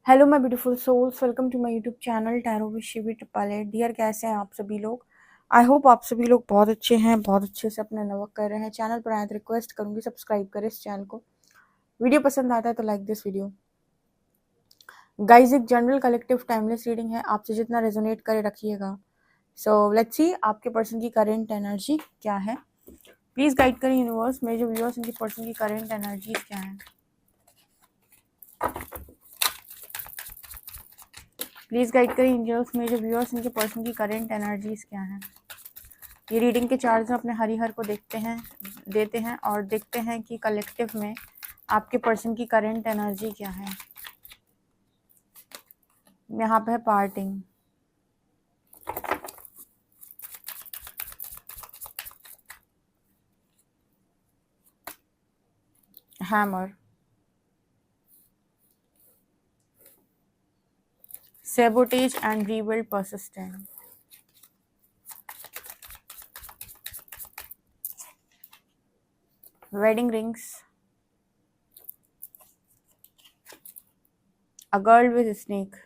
Hello my beautiful souls, welcome to my YouTube channel tarot with Shivi Tapale. Dear, कैसे हैं आप सभी लोग? आई होप आप सभी लोग बहुत अच्छे हैं, बहुत अच्छे से अपना वर्क कर रहे हैं। चैनल पर आए तो रिक्वेस्ट करूंगी सब्सक्राइब करें इस चैनल को। वीडियो पसंद आता है तो लाइक दिस वीडियो। गाइज, एक जनरल कलेक्टिव टाइमलेस रीडिंग है, आपसे जितना रेजोनेट करे रखिएगा। सो लेट्स सी आपके पर्सन की करेंट एनर्जी क्या है। प्लीज गाइड करें यूनिवर्स, मेरे जो व्यूअर्स उनकी पर्सन की करेंट एनर्जी क्या है। प्लीज गाइड करें एंजल्स, मेरे जो व्यूअर्स उनके पर्सन की करेंट एनर्जीज क्या है। ये रीडिंग के चार्ज अपने हरिहर को देते हैं और देखते हैं कि कलेक्टिव में आपके पर्सन की करंट एनर्जी क्या है। यहाँ पे है parting, hammer, sabotage and rebuild persistent, wedding rings, a girl with snake,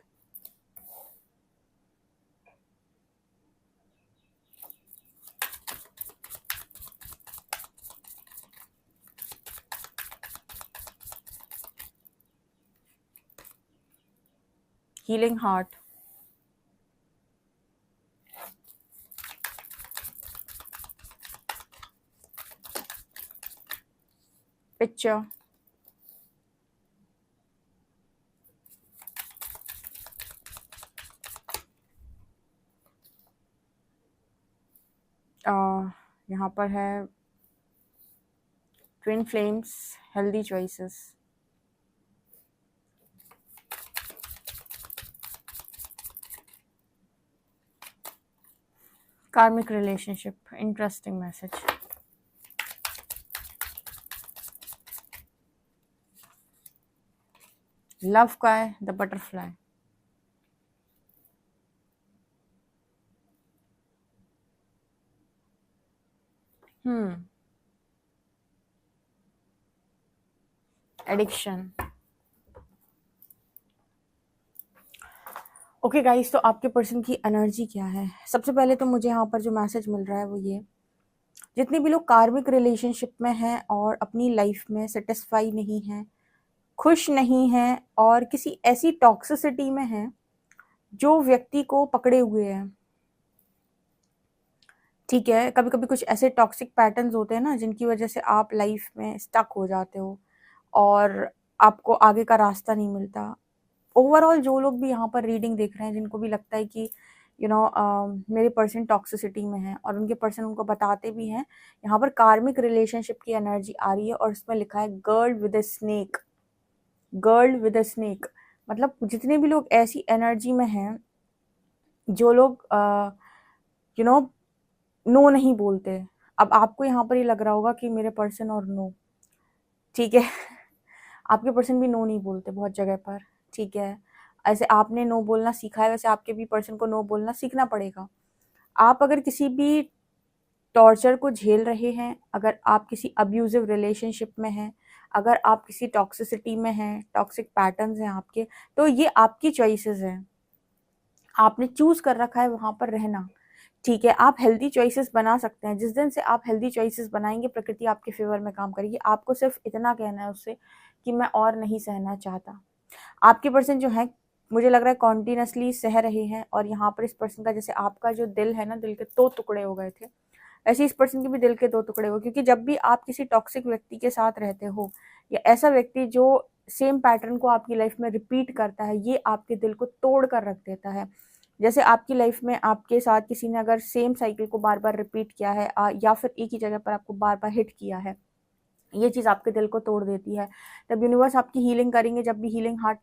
healing heart, picture, यहाँ पर है twin flames, healthy choices, karmic relationship, interesting message, love का है the butterfly, addiction. Okay guys, तो आपके पर्सन की एनर्जी क्या है। सबसे पहले तो मुझे यहाँ पर जो मैसेज मिल रहा है वो ये, जितने भी लोग कार्मिक रिलेशनशिप में हैं और अपनी लाइफ में सेटिस्फाई नहीं हैं, खुश नहीं हैं और किसी ऐसी टॉक्सिसिटी में हैं जो व्यक्ति को पकड़े हुए है। ठीक है, कभी कभी कुछ ऐसे टॉक्सिक पैटर्न्स होते हैं ना जिनकी वजह से आप लाइफ में स्टक हो जाते हो और आपको आगे का रास्ता नहीं मिलता। ओवरऑल जो लोग भी यहाँ पर रीडिंग देख रहे हैं, जिनको भी लगता है कि मेरे पर्सन टॉक्सिसिटी में है और उनके पर्सन उनको बताते भी हैं, यहाँ पर कार्मिक रिलेशनशिप की एनर्जी आ रही है और इसमें लिखा है girl with a snake. Girl with a snake मतलब जितने भी लोग ऐसी एनर्जी में हैं, जो लोग यू नो नो नहीं बोलते। अब आपको यहाँ पर ये लग रहा होगा कि मेरे पर्सन और नो, ठीक है आपके पर्सन भी नो नहीं बोलते बहुत जगह पर, ठीक है। ऐसे आपने नो बोलना सीखा है, वैसे आपके भी पर्सन को नो बोलना सीखना पड़ेगा। आप अगर किसी भी टॉर्चर को झेल रहे हैं, अगर आप किसी अब्यूजिव रिलेशनशिप में हैं, अगर आप किसी टॉक्सिसिटी में हैं, टॉक्सिक पैटर्न्स हैं आपके, तो ये आपकी चॉइसेस हैं। आपने चूज कर रखा है वहां पर रहना, ठीक है। आप हेल्दी चॉइसेस बना सकते हैं। जिस दिन से आप हेल्दी चॉइसेस बनाएंगे, प्रकृति आपके फेवर में काम करेगी। आपको सिर्फ इतना कहना है उससे कि मैं और नहीं सहना चाहता। आपके पर्सन जो है, मुझे लग रहा है कॉन्टिन्यूसली सह रहे हैं और यहाँ पर इस पर्सन का, जैसे आपका जो दिल है ना, दिल के 2 टुकड़े हो गए थे, ऐसे इस पर्सन के भी दिल के 2 टुकड़े हो। क्योंकि जब भी आप किसी टॉक्सिक व्यक्ति के साथ रहते हो या ऐसा व्यक्ति जो सेम पैटर्न को आपकी लाइफ में रिपीट करता है, ये आपके दिल को तोड़ कर रख देता है। जैसे आपकी लाइफ में आपके साथ किसी ने अगर सेम साइकिल को बार बार रिपीट किया है या फिर एक ही जगह पर आपको बार बार हिट किया है, ये चीज़ आपके दिल को तोड़ देती है। तब यूनिवर्स आपकी हीलिंग करेंगे। जब भी हीलिंग हार्ट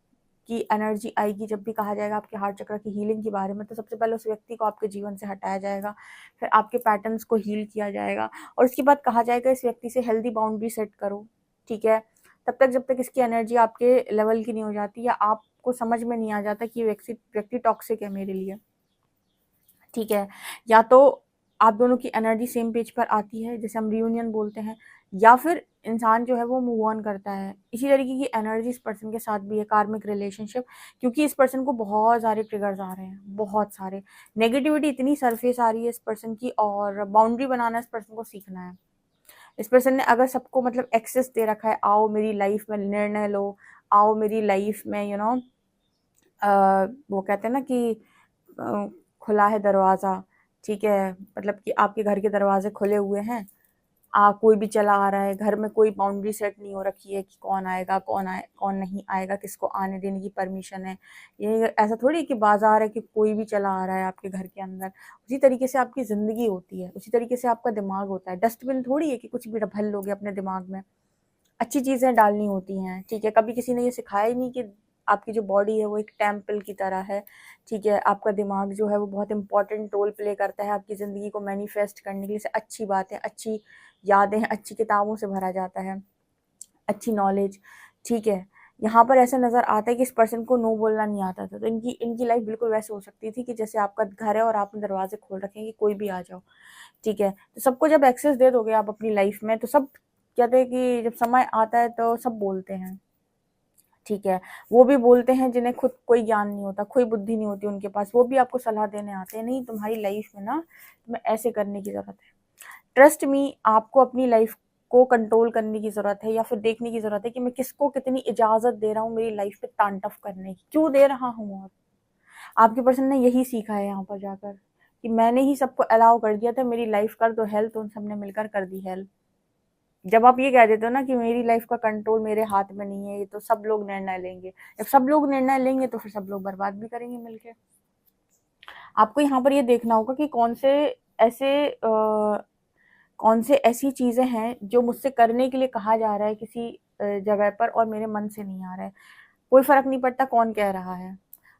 की एनर्जी आएगी, जब भी कहा जाएगा आपके हार्ट चक्र की हीलिंग के बारे में, तो सबसे पहले उस व्यक्ति को आपके जीवन से हटाया जाएगा, फिर आपके पैटर्न्स को हील किया जाएगा और उसके बाद कहा जाएगा इस व्यक्ति से हेल्दी बाउंड्री सेट करो, ठीक है। तब तक जब तक इसकी एनर्जी आपके लेवल की नहीं हो जाती या आपको समझ में नहीं आ जाता कि ये व्यक्ति टॉक्सिक है मेरे लिए, ठीक है। या तो आप दोनों की एनर्जी सेम पेज पर आती है, जैसे हम रियूनियन बोलते हैं, या फिर इंसान जो है वो मूव ऑन करता है। इसी तरीके की एनर्जी इस पर्सन के साथ भी है, कार्मिक रिलेशनशिप, क्योंकि इस पर्सन को बहुत सारे ट्रिगर्स आ रहे हैं, बहुत सारे नेगेटिविटी इतनी सरफेस आ रही है इस पर्सन की, और बाउंड्री बनाना इस पर्सन को सीखना है। इस पर्सन ने अगर सबको मतलब एक्सेस दे रखा है, आओ मेरी लाइफ में निर्णय लो, आओ मेरी लाइफ में वो कहते हैं ना कि खुला है दरवाज़ा, ठीक है, मतलब कि आपके घर के दरवाजे खुले हुए हैं, कोई भी चला आ रहा है, घर में कोई बाउंड्री सेट नहीं हो रखी है कि कौन आएगा, कौन नहीं आएगा, किसको आने देने की परमिशन है। ये ऐसा थोड़ी है कि बाजार है कि कोई भी चला आ रहा है आपके घर के अंदर। उसी तरीके से आपकी ज़िंदगी होती है, उसी तरीके से आपका दिमाग होता है। डस्टबिन थोड़ी है कि कुछ भी भर लोगे अपने दिमाग में, अच्छी चीज़ें डालनी होती हैं, ठीक है। कभी किसी ने ये सिखाया ही नहीं कि आपकी जो बॉडी है वो एक टेम्पल की तरह है, ठीक है। आपका दिमाग जो है वो बहुत इंपॉर्टेंट रोल प्ले करता है आपकी ज़िंदगी को मैनिफेस्ट करने के लिए। अच्छी बातें, अच्छी यादें, अच्छी किताबों से भरा जाता है, अच्छी नॉलेज, ठीक है। यहाँ पर ऐसा नज़र आता है कि इस पर्सन को नो बोलना नहीं आता था, तो इनकी इनकी लाइफ बिल्कुल वैसे हो सकती थी कि जैसे आपका घर है और आपने दरवाजे खोल रखे हैं कि कोई भी आ जाओ, ठीक है। तो सबको जब एक्सेस दे दोगे आप अपनी लाइफ में, तो सब कहते हैं कि जब समय आता है तो सब बोलते हैं, ठीक है। वो भी बोलते हैं जिन्हें खुद कोई ज्ञान नहीं होता, कोई बुद्धि नहीं होती उनके पास, वो भी आपको सलाह देने आते हैं, नहीं तुम्हारी लाइफ में ना तुम्हें ऐसे करने की ज़रूरत है। ट्रस्ट मी, आपको अपनी लाइफ को कंट्रोल करने की ज़रूरत है, या फिर देखने की ज़रूरत है कि मैं किसको कितनी इजाज़त दे रहा हूँ मेरी लाइफ पे तांडव करने की, क्यों दे रहा हूँ। और आपके पर्सन ने यही सीखा है यहाँ पर जाकर कि मैंने ही सबको अलाउ कर दिया था, मेरी लाइफ कर दो हेल्प, तो उन सबने मिलकर कर दी हेल्प। जब आप ये कह देते हो ना कि मेरी लाइफ का कंट्रोल मेरे हाथ में नहीं है, ये तो सब लोग निर्णय लेंगे, जब सब लोग निर्णय लेंगे तो फिर सब लोग बर्बाद भी करेंगे मिलके। आपको यहाँ पर ये देखना होगा कि कौन से ऐसी चीज़ें हैं जो मुझसे करने के लिए कहा जा रहा है किसी जगह पर और मेरे मन से नहीं आ रहा है। कोई फ़र्क नहीं पड़ता कौन कह रहा है।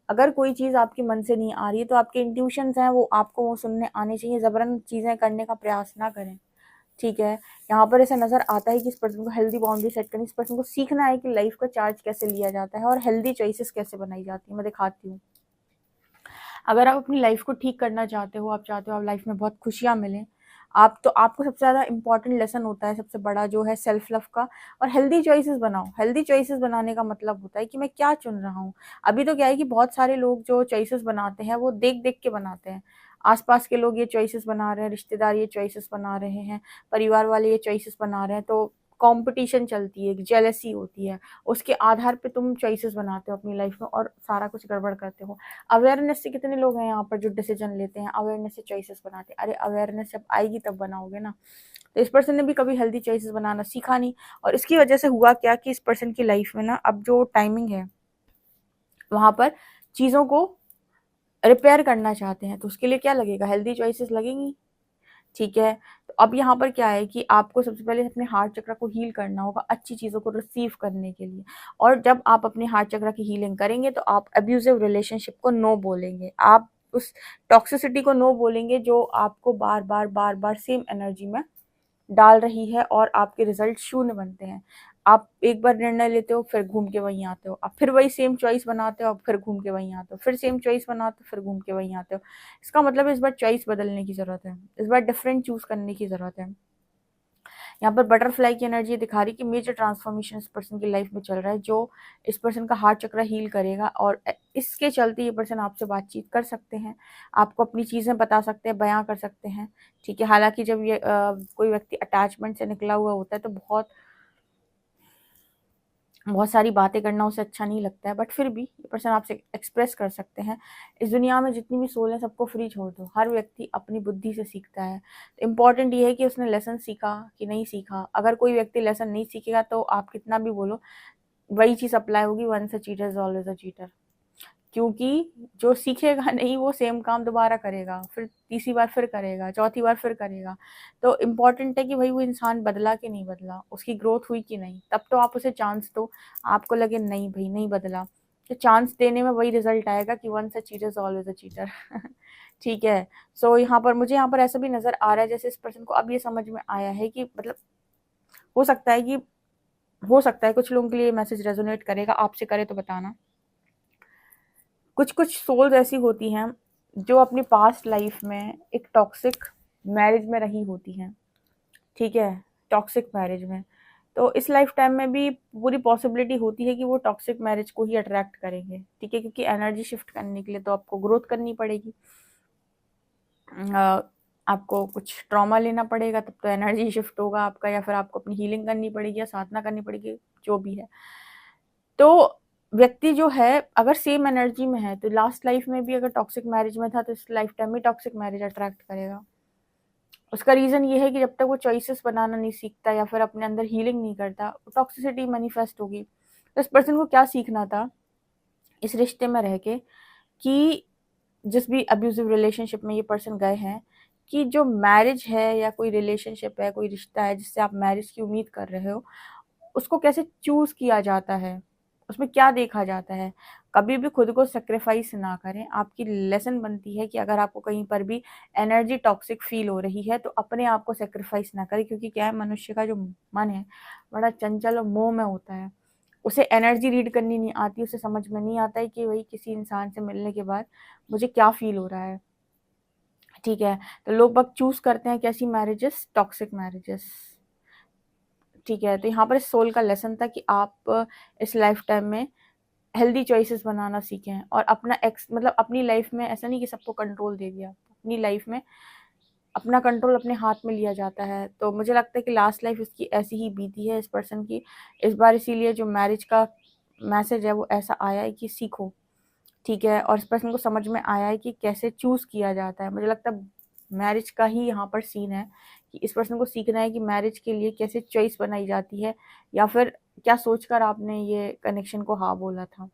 अगर कोई चीज़ आपके मन से नहीं आ रही है तो आपके इंट्यूशंस हैं, वो आपको वो सुनने आने चाहिए। ज़बरन चीज़ें करने का प्रयास ना करें, ठीक है। यहाँ पर ऐसा नज़र आता है कि इस पर्सन को हेल्दी बाउंड्री सेट करनी, इस पर्सन को सीखना है कि लाइफ का चार्ज कैसे लिया जाता है और हेल्दी चॉइसेस कैसे बनाई जाती है। मैं दिखाती हूँ। अगर आप अपनी लाइफ को ठीक करना चाहते हो, आप चाहते हो आप लाइफ में बहुत खुशियाँ मिलें, आपको सबसे ज़्यादा इंपॉर्टेंट लेसन होता है सबसे बड़ा जो है सेल्फ लव का, और हेल्दी चॉइसेस बनाओ। हेल्दी चॉइसेस बनाने का मतलब होता है कि मैं क्या चुन रहा हूँ। अभी तो क्या है कि बहुत सारे लोग जो चॉइसेस बनाते हैं वो देख देख के बनाते हैं। आसपास के लोग ये चॉइसेस बना रहे हैं, रिश्तेदार ये चॉइसेस बना रहे हैं, परिवार वाले ये चॉइसेस बना रहे हैं, तो कंपटीशन चलती है, जेलसी होती है, उसके आधार पे तुम चॉइसेस बनाते हो अपनी लाइफ में और सारा कुछ गड़बड़ करते हो। अवेयरनेस से कितने लोग हैं यहाँ पर जो डिसीजन लेते हैं, अवेयरनेस से चॉइसेस बनाते हैं। अरे अवेयरनेस जब आएगी तब बनाओगे ना। तो इस पर्सन ने भी कभी हेल्दी चॉइसेस बनाना सीखा नहीं, और इसकी वजह से हुआ क्या कि इस पर्सन की लाइफ में ना अब जो टाइमिंग है वहाँ पर चीज़ों को रिपेयर करना चाहते हैं, तो उसके लिए क्या लगेगा, हेल्दी चॉइसेस लगेंगी, ठीक है। तो अब यहाँ पर क्या है कि आपको सबसे पहले अपने हार्ट चक्र को हील करना होगा अच्छी चीज़ों को रिसीव करने के लिए। और जब आप अपने हार्ट चक्र की हीलिंग करेंगे तो आप अब्यूजिव रिलेशनशिप को नो बोलेंगे, आप उस टॉक्सिसिटी को नो बोलेंगे जो आपको बार बार बार बार सेम एनर्जी में डाल रही है और आपके रिजल्ट शून्य बनते हैं। आप एक बार निर्णय लेते हो, फिर घूम के वहीं आते हो, आप फिर वही सेम चॉइस बनाते हो, आप फिर घूम के वहीं आते हो, फिर सेम चॉइस बनाते हो, फिर घूम के वहीं आते हो। इसका मतलब इस बार चॉइस बदलने की ज़रूरत है, इस बार डिफरेंट चूज़ करने की ज़रूरत है। यहाँ पर बटरफ्लाई की एनर्जी दिखा रही कि मेजर ट्रांसफॉर्मेशन इस पर्सन की लाइफ में चल रहा है, जो इस पर्सन का हार्ट चक्र हील करेगा, और इसके चलते ये पर्सन आपसे बातचीत कर सकते हैं, आपको अपनी चीज़ें बता सकते हैं, बयां कर सकते हैं, ठीक है। हालांकि जब ये कोई व्यक्ति अटैचमेंट से निकला हुआ होता है तो बहुत बहुत सारी बातें करना उसे अच्छा नहीं लगता है, बट फिर भी ये पर्सन आपसे एक्सप्रेस कर सकते हैं। इस दुनिया में जितनी भी सोल है सबको फ्री छोड़ दो, हर व्यक्ति अपनी बुद्धि से सीखता है। तो इम्पॉर्टेंट ये है कि उसने लेसन सीखा कि नहीं सीखा। अगर कोई व्यक्ति लेसन नहीं सीखेगा तो आप कितना भी बोलो वही चीज़ अप्लाई होगी, once a cheater is always a cheater. क्योंकि जो सीखेगा नहीं वो सेम काम दोबारा करेगा, फिर तीसरी बार फिर करेगा, चौथी बार फिर करेगा। तो इम्पॉर्टेंट है कि भाई वो इंसान बदला कि नहीं बदला, उसकी ग्रोथ हुई कि नहीं, तब तो आप उसे चांस दो। आपको लगे नहीं भाई नहीं बदला, तो चांस देने में वही रिजल्ट आएगा कि once a cheater is always a cheater. ठीक है। सो यहाँ पर मुझे यहाँ पर ऐसा भी नज़र आ रहा है जैसे इस पर्सन को अब ये समझ में आया है कि मतलब हो सकता है कि हो सकता है कुछ लोगों के लिए मैसेज रेजोनेट करेगा, आपसे करे तो बताना। कुछ कुछ सोल्स ऐसी होती हैं जो अपनी पास्ट लाइफ में एक टॉक्सिक मैरिज में रही होती हैं, ठीक है, टॉक्सिक मैरिज में। तो इस लाइफ टाइम में भी पूरी पॉसिबिलिटी होती है कि वो टॉक्सिक मैरिज को ही अट्रैक्ट करेंगे, ठीक है, क्योंकि एनर्जी शिफ्ट करने के लिए तो आपको ग्रोथ करनी पड़ेगी, आपको कुछ ट्रॉमा लेना पड़ेगा, तब तो एनर्जी शिफ्ट होगा आपका, या फिर आपको अपनी हीलिंग करनी पड़ेगी या साधना करनी पड़ेगी, जो भी है। तो व्यक्ति जो है अगर सेम एनर्जी में है तो लास्ट लाइफ में भी अगर टॉक्सिक मैरिज में था तो इस लाइफ टाइम में टॉक्सिक मैरिज अट्रैक्ट करेगा। उसका रीजन ये है कि जब तक वो चॉइसेस बनाना नहीं सीखता या फिर अपने अंदर हीलिंग नहीं करता, टॉक्सिसिटी मैनिफेस्ट होगी। तो इस पर्सन को क्या सीखना था इस रिश्ते में रह के, कि जिस भी अब्यूजिव रिलेशनशिप में ये पर्सन गए हैं, कि जो मैरिज है या कोई रिलेशनशिप है, कोई रिश्ता है जिससे आप मैरिज की उम्मीद कर रहे हो, उसको कैसे चूज किया जाता है, उसमें क्या देखा जाता है। कभी भी खुद को सेक्रीफाइस ना करें। आपकी लेसन बनती है कि अगर आपको कहीं पर भी एनर्जी टॉक्सिक फील हो रही है तो अपने आप को सेक्रीफाइस ना करें, क्योंकि क्या है, मनुष्य का जो मन है बड़ा चंचल और मोह में होता है। उसे एनर्जी रीड करनी नहीं आती, उसे समझ में नहीं आता है कि वही किसी इंसान से मिलने के बाद मुझे क्या फील हो रहा है, ठीक है। तो लोग बग चूज करते हैं कैसी मैरिजेस, टॉक्सिक मैरिजेस, ठीक है। तो यहाँ पर सोल का लेसन था कि आप इस लाइफ टाइम में हेल्दी चॉइसेस बनाना सीखें और अपना मतलब अपनी लाइफ में ऐसा नहीं कि सबको कंट्रोल दे दिया, अपनी लाइफ में अपना कंट्रोल अपने हाथ में लिया जाता है। तो मुझे लगता है कि लास्ट लाइफ इसकी ऐसी ही बीती है इस पर्सन की इस बार, इसीलिए जो मैरिज का मैसेज है वो ऐसा आया है कि सीखो, ठीक है। और इस पर्सन को समझ में आया है कि कैसे चूज किया जाता है। मुझे लगता है मैरिज का ही यहाँ पर सीन है कि इस पर्सन को सीखना है कि मैरिज के लिए कैसे चॉइस बनाई जाती है, या फिर क्या सोचकर आपने ये कनेक्शन को हाँ बोला था।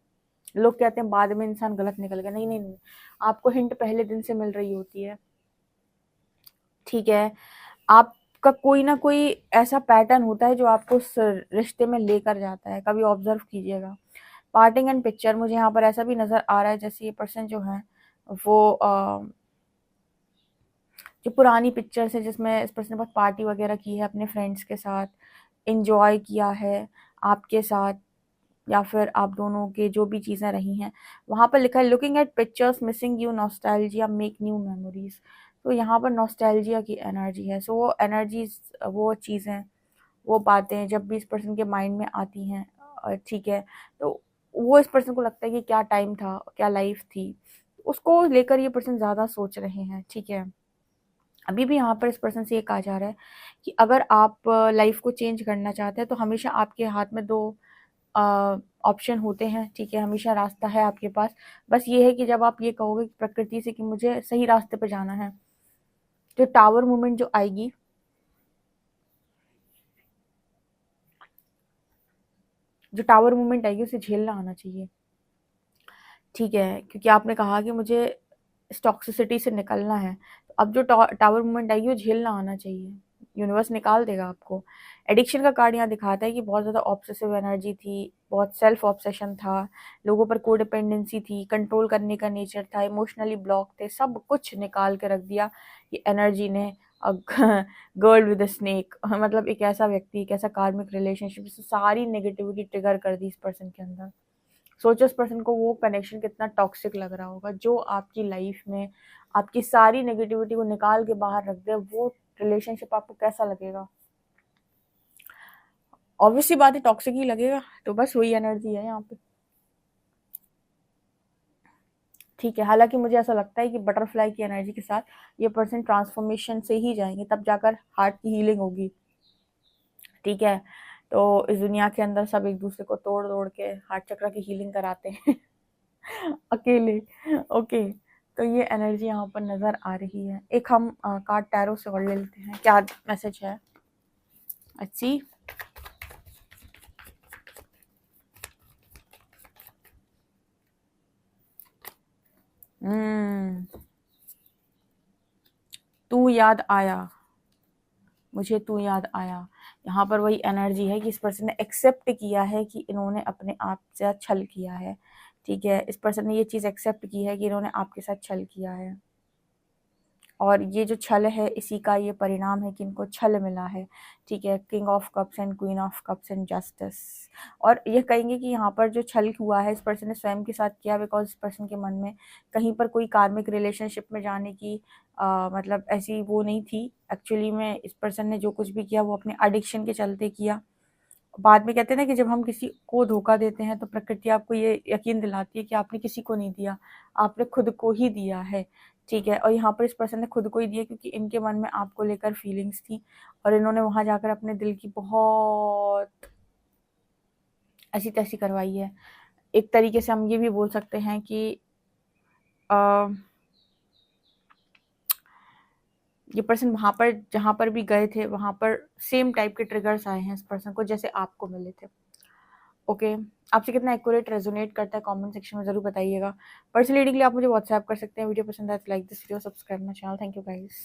लोग कहते हैं बाद में इंसान गलत निकल गया, नहीं नहीं नहीं, आपको हिंट पहले दिन से मिल रही होती है, ठीक है। आपका कोई ना कोई ऐसा पैटर्न होता है जो आपको उस रिश्ते में लेकर जाता है, कभी ऑब्जर्व कीजिएगा। पार्टिंग एंड पिक्चर, मुझे यहाँ पर ऐसा भी नजर आ रहा है जैसे ये पर्सन जो है वो जो पुरानी पिक्चर्स है जिसमें इस पर्सन ने बहुत पार्टी वगैरह की है अपने फ्रेंड्स के साथ, इंजॉय किया है आपके साथ, या फिर आप दोनों के जो भी चीज़ें रही हैं, वहाँ पर लिखा है looking at pictures missing you nostalgia make new memories. तो यहाँ पर नॉस्टैल्जिया की एनर्जी है। सो वो एनर्जीज, वो चीज़ें, वो बातें जब भी इस पर्सन के माइंड में आती हैं, ठीक है, तो वो इस पर्सन को लगता है कि क्या टाइम था, क्या लाइफ थी, उसको लेकर ये पर्सन ज़्यादा सोच रहे हैं, ठीक है। अभी भी यहाँ पर इस पर्सन से ये कहा जा रहा है कि अगर आप लाइफ को चेंज करना चाहते हैं तो हमेशा आपके हाथ में दो ऑप्शन होते हैं, ठीक है, हमेशा रास्ता है आपके पास। बस ये है कि जब आप ये कहोगे प्रकृति से कि मुझे सही रास्ते पे जाना है, तो टावर मूवमेंट जो आएगी, जो टावर मूवमेंट आएगी उसे झेलना आना चाहिए, ठीक है, क्योंकि आपने कहा कि मुझे इस टॉक्सिसिटी से निकलना है। तो अब जो टावर मूवमेंट आएगी वो झेलना आना चाहिए, यूनिवर्स निकाल देगा आपको। एडिक्शन का कार्ड यहाँ दिखाता है कि बहुत ज़्यादा ऑब्सेसिव एनर्जी थी, बहुत सेल्फ ऑब्सेशन था, लोगों पर कोडिपेंडेंसी थी, कंट्रोल करने का नेचर था, इमोशनली ब्लॉक थे, सब कुछ निकाल के रख दिया ये एनर्जी ने। गर्ल विद स्नेक मतलब एक ऐसा व्यक्ति, एक ऐसा कार्मिक रिलेशनशिप जिसने सारी नेगेटिविटी ट्रिगर कर दी इस पर्सन के अंदर। सोचो उस पर्सन को वो कनेक्शन कितना टॉक्सिक लग रहा होगा, जो आपकी लाइफ में आपकी सारी नेगेटिविटी को निकाल के बाहर रख दे, वो रिलेशनशिप आपको कैसा लगेगा। ऑब्वियसली बात है टॉक्सिक ही लगेगा। तो बस वही एनर्जी है यहाँ पे, ठीक है। हालांकि मुझे ऐसा लगता है कि बटरफ्लाई की एनर्जी के साथ ये पर्सन ट्रांसफॉर्मेशन से ही जाएंगे, तब जाकर हार्ट की हीलिंग होगी, ठीक है। तो इस दुनिया के अंदर सब एक दूसरे को तोड़ तोड़ के हार्ट चक्र की हीलिंग कराते हैं अकेले, ओके। तो ये एनर्जी यहाँ पर नजर आ रही है। एक हम कार्ड टैरो से और ले लेते हैं, क्या मैसेज है। अच्छी तू याद आया, मुझे तू याद आया। यहाँ पर वही एनर्जी है कि इस पर्सन ने एक्सेप्ट किया है कि इन्होंने अपने आप से छल किया है, ठीक है। इस पर्सन ने ये चीज़ एक्सेप्ट की है कि इन्होंने आपके साथ छल किया है, और ये जो छल है इसी का ये परिणाम है कि इनको छल मिला है, ठीक है। King of cups and queen of cups and justice. और ये कहेंगे कि यहाँ पर जो छल हुआ है इस पर्सन ने स्वयं के साथ किया, बिकॉज इस पर्सन के मन में कहीं पर कोई कार्मिक रिलेशनशिप में जाने की मतलब ऐसी वो नहीं थी। एक्चुअली में इस पर्सन ने जो कुछ भी किया वो अपने एडिक्शन के चलते किया, बाद में कहते हैं ना कि जब हम किसी को धोखा देते हैं तो प्रकृति आपको ये यकीन दिलाती है कि आपने किसी को नहीं दिया, आपने खुद को ही दिया है, ठीक है। और यहाँ पर इस पर्सन ने खुद को ही दिया क्योंकि इनके मन में आपको लेकर फीलिंग्स थी और इन्होंने वहाँ जाकर अपने दिल की बहुत ऐसी तैसी करवाई है। एक तरीके से हम ये भी बोल सकते हैं कि ये पर्सन वहाँ पर जहाँ पर भी गए थे वहाँ पर सेम टाइप के ट्रिगर्स आए हैं इस पर्सन को जैसे आपको मिले थे। ओके, आपसे कितना एक्यूरेट रेजोनेट करता है कमेंट सेक्शन में ज़रूर बताइएगा। पर्सनल रीडिंग के लिए आप मुझे व्हाट्सएप कर सकते हैं। वीडियो पसंद आए तो like this video, subscribe my channel. Thank you guys.